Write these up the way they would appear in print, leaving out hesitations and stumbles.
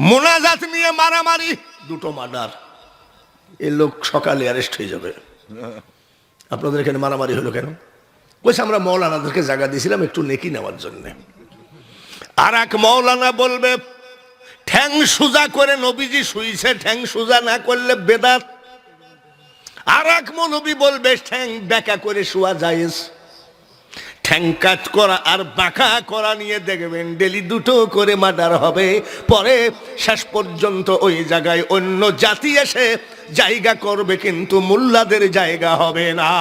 মোনাজাত নিয়ে মারামারি, দুটো মার্ডার। এই লোক সকালে অ্যারেস্ট হয়ে যাবে। আপনাদের এখানে মারামারি হলো কেন? বলছে আমরা মৌলানাদেরকে জায়গা দিয়েছিলাম একটু নেকি নেওয়ার জন্য। আর এক মৌলানা বলবে ঠ্যাং সোজা করে নবীজি শুইছে, ঠ্যাং সোজা না করলে বেদাত। আর এক মৌলবী বলবে ঠ্যাং বেঁকা করে শোয়া জায়েজ। ঠ্যাং কাট করা আর বাঁকা করা নিয়ে দেখবেন ডেলি দুটো করে মার্ডার হবে। পরে শেষ পর্যন্ত ওই জায়গায় অন্য জাতি এসে জায়গা করবে, কিন্তু মোল্লাদের জায়গা হবে না।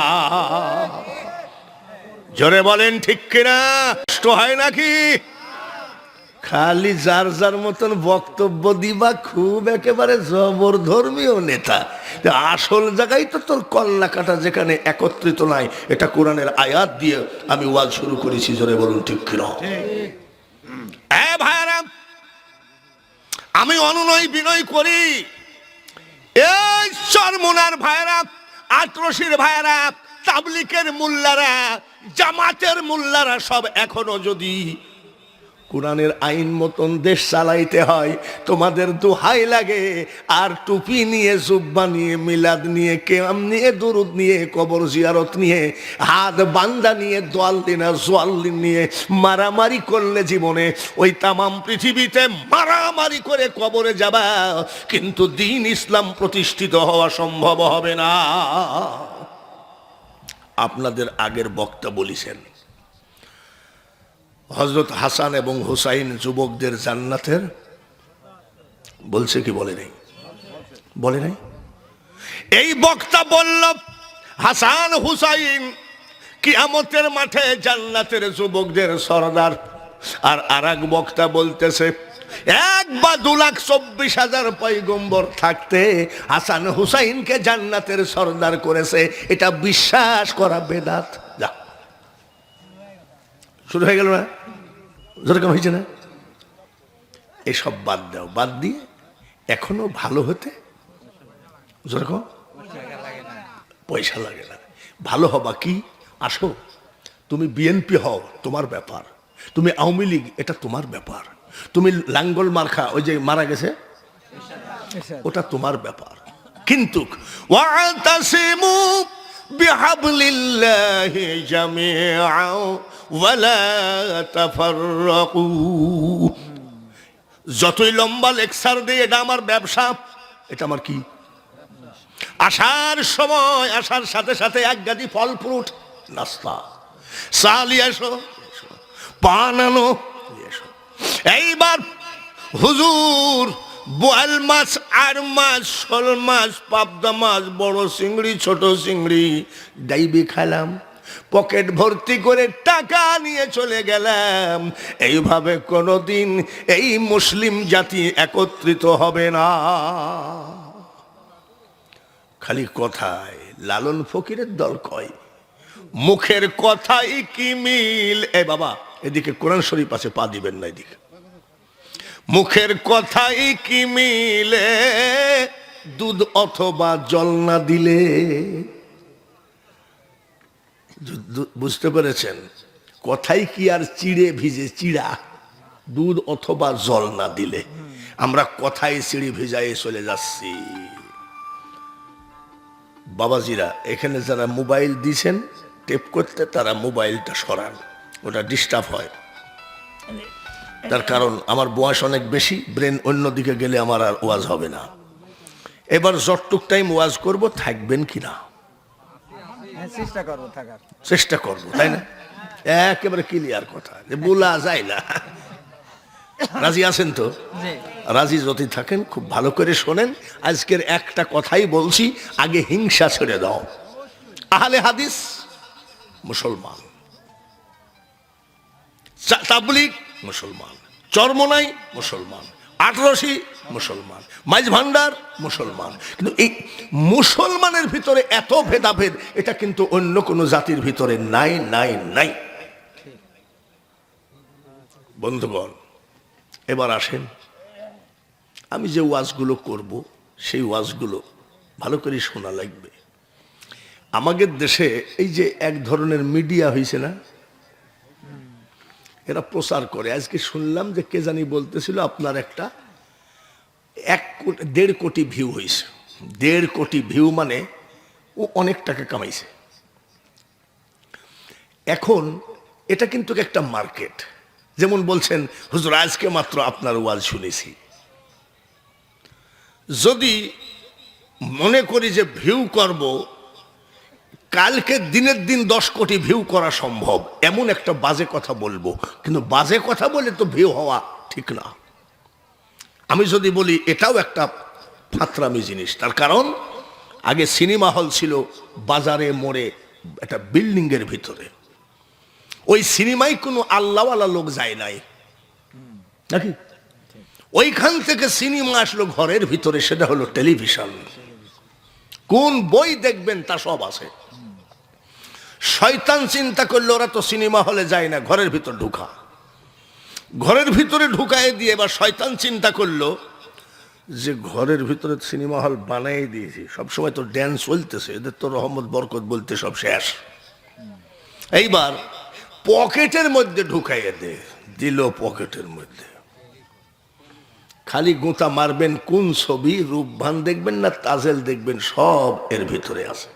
জোরে বলেন ঠিক কিনা? কষ্ট হয় নাকি? খালি যার যার মতন বক্তব্য দিবা, খুব একেবারে জবর ধর্মীয় নেতা। আসল জায়গায় তো তোর কল্লা কাটা যেখানে একত্রিত নাই। এটা কোরআনের আয়াত দিয়ে আমি ওয়াজ শুরু করেছি। জোরে বলুন ঠিক কিনা? ভাইরা, আমি অনুনয় বিনয় করি, এই চরমুনার ভাইরা, আটরশির ভাইরা, তাবলিকের মোল্লারা, জামাতের মোল্লারা সব এখনো যদি কোরআনের আইন মতন দেশ চালাইতে হয়, তোমাদের দোহাই লাগে। আর টুপি নিয়ে, জুব্বা নিয়ে, মিলাদ নিয়ে, কেয়াম নিয়ে, দুরুদ নিয়ে, কবর জিয়ারত নিয়ে, হাত বান্দা নিয়ে, দোয়াল্লিনা জোয়াল্লিন নিয়ে মারামারি করলে জীবনে ওই তামাম পৃথিবীতে মারামারি করে কবরে যাবা, কিন্তু দ্বীন ইসলাম প্রতিষ্ঠিত হওয়া সম্ভব হবে না। আপনাদের আগের বক্তা বলেছেন হযরত হাসান এবং হুসাইন যুবকদের জান্নাতের, বলছে কি বলে নাই? বলে নাই? এই বক্তা বলল হাসান হুসাইন কিয়ামতের মাঠে জান্নাতের যুবকদের সরদার। আর আরেক বক্তা বলতেছে 1,02,24,000 পয়গম্বর থাকতে হাসান হুসাইনকে জান্নাতের সরদার করেছে। এটা বিশ্বাস করা বেদাত। যা শুরু হয়ে গেল না? যেরকম হয়েছে না? এসব বাদ দাও, বাদ দিয়ে এখনো ভালো হতে যেরকম পয়সা লাগে না। ভালো হবা কি? আসো, তুমি বিএনপি হও, তোমার ব্যাপার। তুমি আওয়ামী লীগ, এটা তোমার ব্যাপার। তুমি লাঙ্গল মার্কা, ওই যে মারা গেছে, ওটা তোমার ব্যাপার। কিন্তু ওয়াতাসিমু বিহাবলিল্লাহি জামিআ ওয়ালা তাফাররাকু। যতই লম্বা লেকচার দিয়ে এটা আমার ব্যবসা, এটা আমার কি? আসার সময়, আসার সাথে সাথে এক গাদি ফল ফ্রুট নাস্তা, চালি এসো, পান আনো। এইবার হুজুর বোয়াল মাছ, আর মাছ, শোল মাছ, পাবদা মাছ, বড় চিংড়ি, ছোট চিংড়ি ডাইবি খাইলাম, পকেট ভর্তি করে টাকা নিয়ে চলে গেলাম। এইভাবে কোনোদিন এই মুসলিম জাতি একত্রিত হবে না। খালি কথায় লালন ফকিরের দল কয়, মুখের কথাই কি মিল। এ বাবা, এদিকে কোরআন শরীফ আছে, পা দিবেন না এদিকে। মুখের কথাই কি মিলে, দুধ অথবা জল না দিলে। বুঝতে পেরেছেন? কথাই কি আর চিড়ে ভিজে চিড়া, দুধ অথবা জল না দিলে। আমরা কথাই চিড়ি ভিজাই চলে যাচ্ছি। বাবাজিরা, এখানে যারা মোবাইল দিছেন টেপ করতে, তারা মোবাইলটা সরান, ওটা ডিস্টার্ব হয়। তার কারণ আমার বয়স অনেক বেশি, ব্রেন অন্যদিকে গেলে আমার আর ওয়াজ হবে না। এবার যতটুক টাইম ওয়াজ করব, থাকবেন কিনা? চেষ্টা করব, তাই না? একেবারে ক্লিয়ার কথা, যে বলা যায় না। রাজি আছেন তো? রাজি যদি থাকেন খুব ভালো করে শোনেন। আজকের একটা কথাই বলছি, আগে হিংসা ছেড়ে দাও। আহলে হাদিস মুসলমান, তাবলীগ মুসলমান, চরমোনাই মুসলমান, আটরশি মুসলমান, মাইজ ভান্ডার মুসলমান। কিন্তু এই মুসলমানের ভিতরে এত ভেদাভেদ, এটা কিন্তু অন্য কোনো জাতির ভিতরে নাই, নাই, নাই। বন্ধুগণ, এবার আসেন, আমি যে ওয়াজগুলো করব সেই ওয়াজগুলো ভালো করে শোনা লাগবে। আমাদের দেশে এই যে এক ধরনের মিডিয়া হয়েছে না, এরা প্রচার করে। আজকে শুনলাম যে কে জানি বলতেছিল আপনার একটা দেড় কোটি ভিউ হয়েছে। 1.5 কোটি ভিউ মানে ও অনেক টাকা কামাইছে। এখন এটা কিন্তু একটা মার্কেট। যেমন বলছেন হুজুর আজকে মাত্র আপনার ওয়াজ শুনেছি, যদি মনে করি যে ভিউ করব, কালকে দিনের দিন 10 কোটি ভিউ করা সম্ভব, এমন একটা বাজে কথা বলবো। কিন্তু বাজে কথা বলে তো ভিউ হওয়া ঠিক না। আমি যদি বলি এটাও একটা ফাতরামি জিনিস। তার কারণ আগে সিনেমা হল ছিল বাজারে মোড়ে একটা বিল্ডিং এর ভিতরে। ওই সিনেমায় কোনো আল্লাহওয়ালা লোক যায় নাই নাকি? ওইখান থেকে সিনেমা আসলো ঘরের ভিতরে, সেটা হলো টেলিভিশন। কোন বই দেখবেন তা সব আছে। শয়তান চিন্তা করলো ওরা তো সিনেমা হলে যায় না, ঘরের ভিতর ঢুকা। ঘরের ভিতরে ঢুকায় দিয়ে এবার শয়তান চিন্তা করলো যে ঘরের ভিতরে সিনেমা হল বানাই দিয়েছি, সবসময় তো ড্যান্স চলতেছে, এদের তো রহমত বরকত বলতে সব শেষ। এইবার পকেটের মধ্যে ঢুকাইয়ে দিল, পকেটের মধ্যে। খালি গোঁতা মারবেন কোন ছবি, রূপবান দেখবেন না তাজেল দেখবেন, সব এর ভিতরে আছে।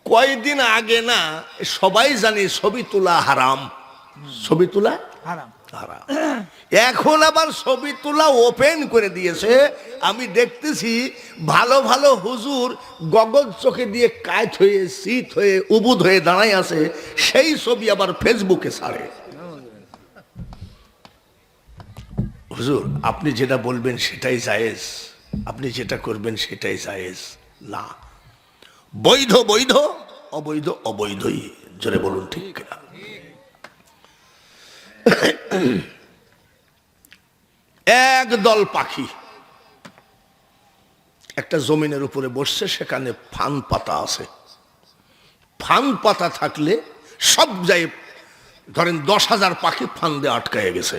কয়েকদিন আগে না সবাই জানি ছবি তোলা হারাম, ছবি তোলা হারাম। এখন আবার ছবি তোলা ওপেন করে দিয়েছে। আমি দেখতেছি ভালো ভালো হুজুর গগল চোখে দিয়ে কায়ত হয়ে শীত হয়ে উবুদ হয়ে দাঁড়ায় আছে, সেই ছবি আবার ফেসবুকে ছাড়ে। হুজুর আপনি যেটা বলবেন সেটাই জায়েজ, আপনি যেটা করবেন সেটাই জায়েজ না। বৈধ বৈধ, অবৈধ অবৈধই। জোরে বলুন ঠিক না? একদল পাখি একটা জমিনের উপরে বসছে, সেখানে ফান পাতা আছে। ফান পাতা থাকলে সব যায়, ধরেন 10,000 পাখি ফান দিয়ে আটকায় গেছে।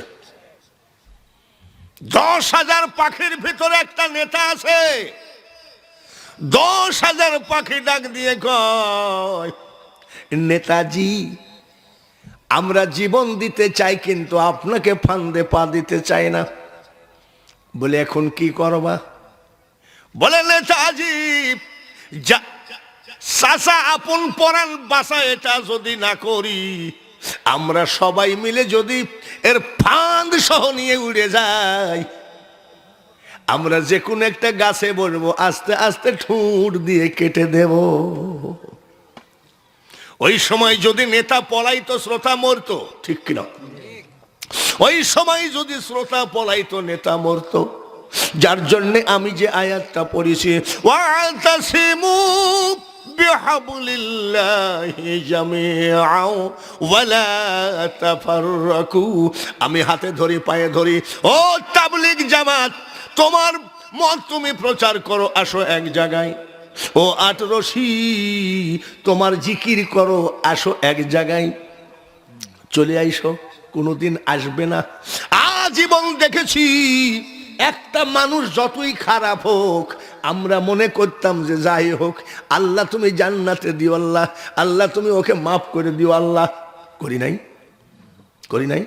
10,000 পাখির ভিতরে একটা নেতা আছে। 10,000 পাখি ডাক দিয়ে কয়, নেতাজি আমরা জীবন দিতে চাই কিন্তু আপনাকে ফান্দে পা দিতে চাই না। বলে এখন কি করবা? বলে নেতাজি চাচা আপন পরাণ বাঁচা এটা যদি না করি, আমরা সবাই মিলে যদি এর ফাঁদ সহ নিয়ে উড়ে যাই, আমরা যে কোনো একটা গাছে বসবো, আস্তে আস্তে ঠুঁট দিয়ে কেটে দেব। ওই সময় যদি নেতা পলাইতো শ্রোতা মরতো, ঠিক কিনা? ওই সময় যদি শ্রোতা পলাইতো নেতা মরতো। যার জন্য আমি যে আয়াতটা পড়েছি, ওয়াতাসিমু বিহাবলিল্লাহি জামিআন ওয়ালা তাফাররাকু, আমি হাতে ধরি পায়ে ধরি, ও তাবলীগ জামাত তোমার মত তুমি প্রচার করো, আসো এক জায়গায়। ও আটরশি তোমার জিকির করো, আসো এক জায়গায়। চলে আইসো, কোনোদিন আসবে না। আজীবন দেখেছি একটা মানুষ যতই খারাপ হোক, আমরা মনে করতাম যে যাই হোক আল্লাহ তুমি জান্নাতে দিও, আল্লাহ আল্লাহ তুমি ওকে মাফ করে দিও, আল্লাহ। করি নাই? করি নাই?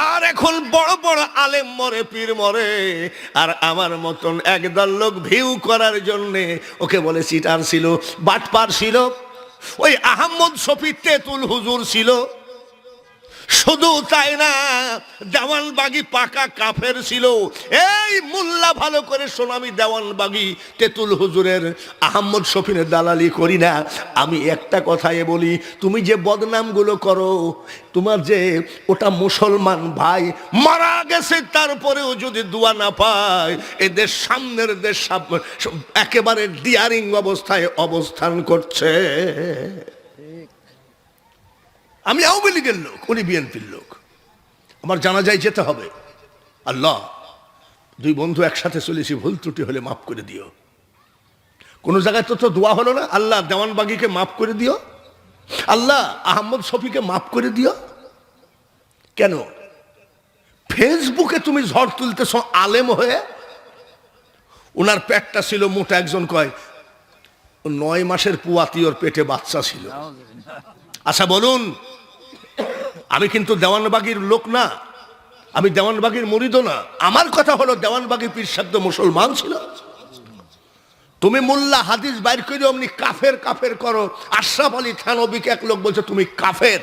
আর এখন বড় বড় আলেম মরে, পীর মরে, আর আমার মতন একদল লোক ভিউ করার জন্যে ওকে বলে চিটার ছিল, বাটপার ছিল। ওই আহমদ শফি তেতুল হুজুর ছিল। শুধু তাই না, দেওয়ানবাগি পাকা কাফের ছিল। এই মোল্লা ভালো করে শোন, আমি দেওয়ানবাগি তেতুল হুজুরের আহমদ শফিনের দালালি করি না। আমি একটা কথাই বলি, তুমি যে বদনামগুলো করো, তোমার যে ওটা মুসলমান ভাই মারা গেছে, তারপরেও যদি দোয়া না পায়, এদের সামনের দেশ একেবারে ডিয়ারিং অবস্থায় অবস্থান করছে। আমি আওয়ামী লীগের লোক, উনি বিএনপির লোক, আমার জানাজায় যেতে হবে। আল্লাহ, দুই বন্ধু একসাথে চলেছি, ভুল ত্রুটি হলে মাফ করে দিও। কোন জায়গায় তো দোয়া হলো না, আল্লাহ দেওয়ানবাগিকে মাফ করে দিও, আল্লাহ আহমদ শফিকে মাফ করে দিও। কেন? ফেসবুকে তুমি ঝড় তুলতেছ আলেম হয়ে। ওনার পেটটা ছিল মোটা, একজন কয় 9 মাসের পুয়াতি ওর পেটে বাচ্চা ছিল। আচ্ছা বলুন, আমি কিন্তু দেওয়ানবাগির লোক না, আমি দেওয়ানবাগীর মুরিদও না। আমার কথা হলো দেওয়ানবাগী পীর সাহেব মুসলমান ছিল। তুমি মোল্লা হাদিস বাইর করে অমনি কাফের কাফের করো। আশরাফ আলী থানবীকে এক লোক বলছে তুমি কাফের।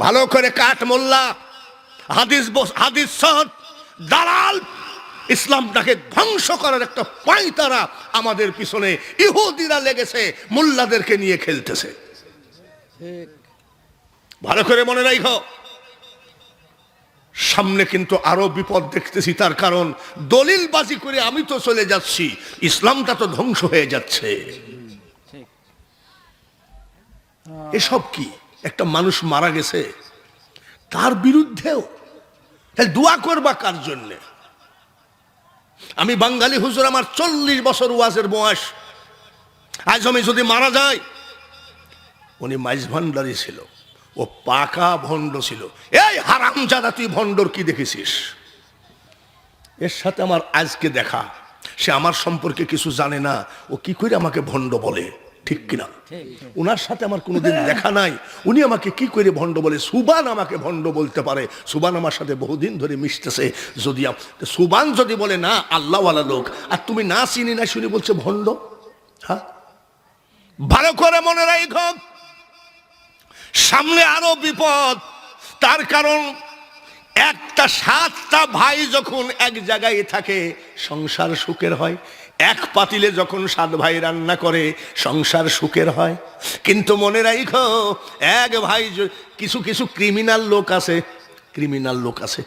ভালো করে কাট মোল্লা, হাদিস সৎ দালাল। ইসলামটাকে ধ্বংস করার একটা পায়তারা আমাদের পিছনে ইহুদিরা লেগেছে, মোল্লাদেরকে নিয়ে খেলতেছে। ভালো করে মনে রাখো, সামনে কিন্তু আরো বিপদ দেখতেছি। তার কারণ দলিলবাজি করে আমি তো চলে যাচ্ছি, ইসলামটা তো ধ্বংস হয়ে যাচ্ছে। এসব কি? একটা মানুষ মারা গেছে, তার বিরুদ্ধেও দোয়া করবা কার জন্য? আমি বাঙালি হুজুর, আমার 40 বছর ওয়াজের বয়স। আজ আমি যদি মারা যাই, উনি মাইজ ভান্ডারি ছিল, ও পাকা ভণ্ড ছিল। এই হারামজাদা, তুই ভণ্ডর কি দেখেছিস? এর সাথে আমার আজকে দেখা, সে আমার সম্পর্কে কিছু জানে না, ও কি করে আমাকে ভণ্ড বলে, ঠিক কিনা? উনার সাথে আমার কোনোদিন দেখা নাই, উনি আমাকে কি করে ভণ্ড বলে? সুবান আমাকে ভণ্ড বলতে পারে, সুবান আমার সাথে বহুদিন ধরে মিশতেছে। যদি সুবান যদি বলে না আল্লাহওয়ালা লোক, আর তুমি না চিনি না শুনি বলছে ভণ্ড। হ্যাঁ, ভালো করে মনে রাখো, সামনে আরো বিপদ। তার কারণ একটা 7টা ভাই যখন এক জায়গায় থাকে, সংসার সুখের হয়। এক পাতিলে যখন 7 ভাই রান্না করে, সংসার সুখের হয়। কিন্তু মনে রাখো, এক ভাই, কিছু কিছু ক্রিমিনাল লোক আছে,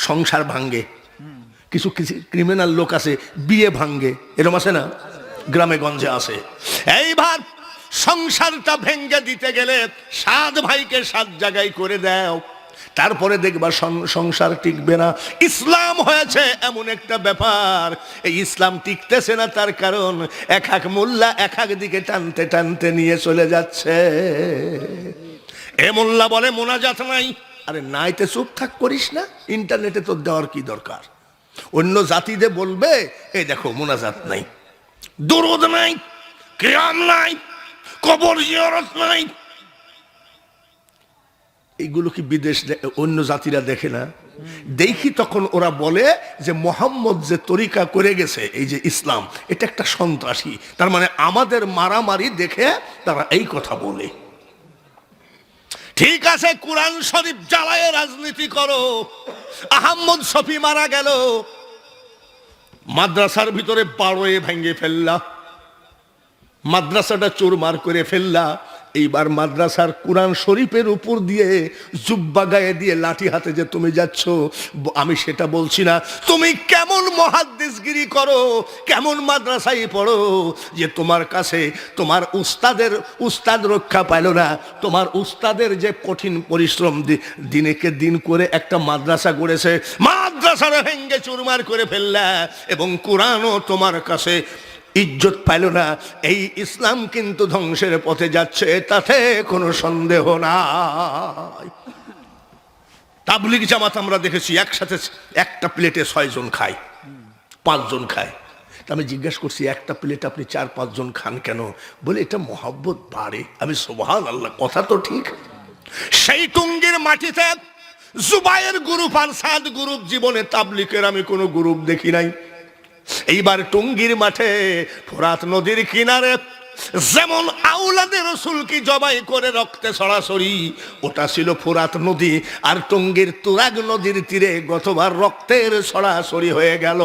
সংসার ভাঙ্গে। কিছু কিছু ক্রিমিনাল লোক আছে বিয়ে ভাঙ্গে, এরকম আছে না? গ্রামে গঞ্জে আছে। এইবার সংসারটা ভেঙ্গে দিতে গেলে 7 ভাইকে 7 জায়গায় করে দাও, তারপরে দেখবা সংসার টিকবে না। ইসলাম হয়েছে এমন একটা ব্যাপার, এই ইসলাম টিকতেছে না। তার কারণ এক এক মোল্লা এক এক দিকে টানতে টানতে নিয়ে চলে যাচ্ছে। এ মোল্লা বলে মোনাজাত নাই। আরে নাইতে চুপ থাক, করিস না। ইন্টারনেটে তো দেওয়ার কি দরকার? অন্য জাতিদের বলবে এই দেখো মোনাজাত নাই, দরুদ নাই, কিয়াম নাই, কবর জিয়ারত নাই। এইগুলো কি বিদেশ অন্য জাতিরা দেখে না? দেখি তখন ওরা বলে যে মোহাম্মদ যে তরিকা করে গেছে, এই যে ইসলাম, এটা একটা সন্ত্রাসী। তার মানে আমাদের মারামারি দেখে তারা এই কথা বলে। ঠিক আছে, কোরআন শরীফ জ্বালায় রাজনীতি করো। আহমদ শফি মারা গেল, মাদ্রাসার ভিতরে 12 ভেঙে ফেললা, মাদ্রাসাটা চুরমার করে ফেললা। এইবার মাদ্রাসার কোরআন শরীফের উপর দিয়ে জুব্বা গায়ে দিয়ে লাঠি হাতে যে তুমি যাচ্ছ, আমি সেটা বলছি না। তুমি কেমন মুহাদ্দিসগিরি করো, কেমন মাদ্রাসায় পড়ো যে তোমার কাছে তোমার উস্তাদ রক্ষা পাইল না। তোমার উস্তাদের যে কঠিন পরিশ্রম দিনেকে দিন করে একটা মাদ্রাসা গড়েছে, মাদ্রাসার ভেঙ্গে চুরমার করে ফেললা, এবং কোরআনও তোমার কাছে ইজ্জত পাইল না। এই ইসলাম কিন্তু ধ্বংসের পথে যাচ্ছে, তাতে কোনো সন্দেহ নাই। তাবলিগ জামাত আমরা দেখেছি একসাথে একটা প্লেটে 6 জন খায়, 5 জন খায়। আমি জিজ্ঞাসা করছি, একটা প্লেট আপনি 4-5 জন খান কেন? বলে এটা মহব্বত বাড়ে। আমি সুবহানাল্লাহ, কথা তো ঠিক। সেই টুঙ্গির মাটিতে জুবায়ের গ্রুপ আর সাদ গ্রুপ, জীবনে তাবলিগের আমি কোনো গ্রুপ দেখি নাই। এইবার টুঙ্গির মাঠে ফোরাত নদীর কিনারে যেমন আউলাদে রসুল কি জবাই করে রক্তে ছড়াছড়ি, ওটা ছিল ফোরাত নদী। আর টুঙ্গির তুরাগ নদীর তীরে গতবার রক্তের ছড়াছড়ি হয়ে গেল।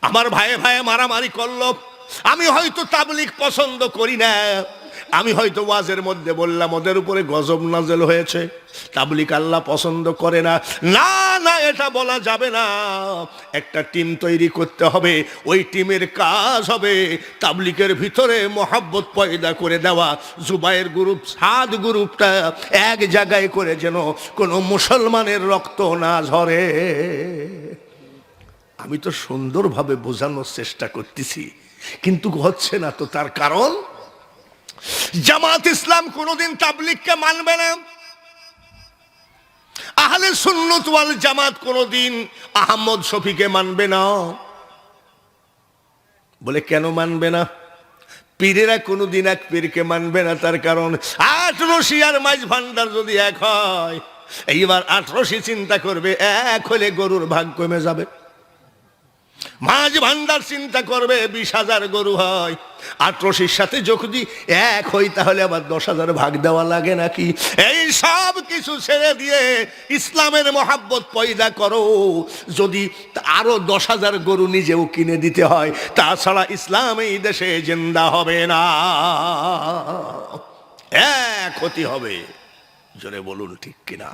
আমার ভাইয়ে ভাইয়ে মারামারি করলো। আমি হয়তো তাবলিগ পছন্দ করি না, আমি হয়তো ওয়াজের মধ্যে বললাম ওদের উপরে গজব নাজেল হয়েছে, তাবলিগ আল্লাহ পছন্দ করে না। না না, এটা বলা যাবে না। একটা টিম তৈরি করতে হবে, ওই টিমের কাজ হবে তাবলিগের ভিতরে মহব্বত পয়দা করে দেওয়া। জুবায়ের গ্রুপ, সাদ গ্রুপটা এক জায়গায় করে যেন কোনো মুসলমানের রক্ত না ঝরে। আমি তো সুন্দরভাবে বোঝানোর চেষ্টা করতেছি, কিন্তু হচ্ছে না তো। তার কারণ জামাত ইসলাম কোনদিন তাবলিগকে মানবে না। আহলে সুন্নাত ওয়াল জামাত কোনদিন আহমদ শফিকে মানবে না। বলে কেন মানবে না? পীরেরা কোনোদিন এক পীরকে মানবে না, তার কারণ 8 রশি আর মাঝ ভান্ডার যদি এক হয়, এইবার 8 রশি চিন্তা করবে এক হলে গরুর ভাগ কমে যাবে। মাঝ ভান্ডার চিন্তা করবে 20,000 গরু হয়, 8 রশির সাথে যদি এক হই তাহলে আবার 10,000 ভাগ দেওয়া লাগে নাকি? এই সব কিছু ছেড়ে দিয়ে ইসলামের মহাব্বত পয়দা করো। যদি আরো 10,000 গরু নিজেও কিনে দিতে হয়, তাছাড়া ইসলাম এই দেশে জিন্দা হবে না। এক হতে হবে, জোরে বলুন ঠিক কিনা?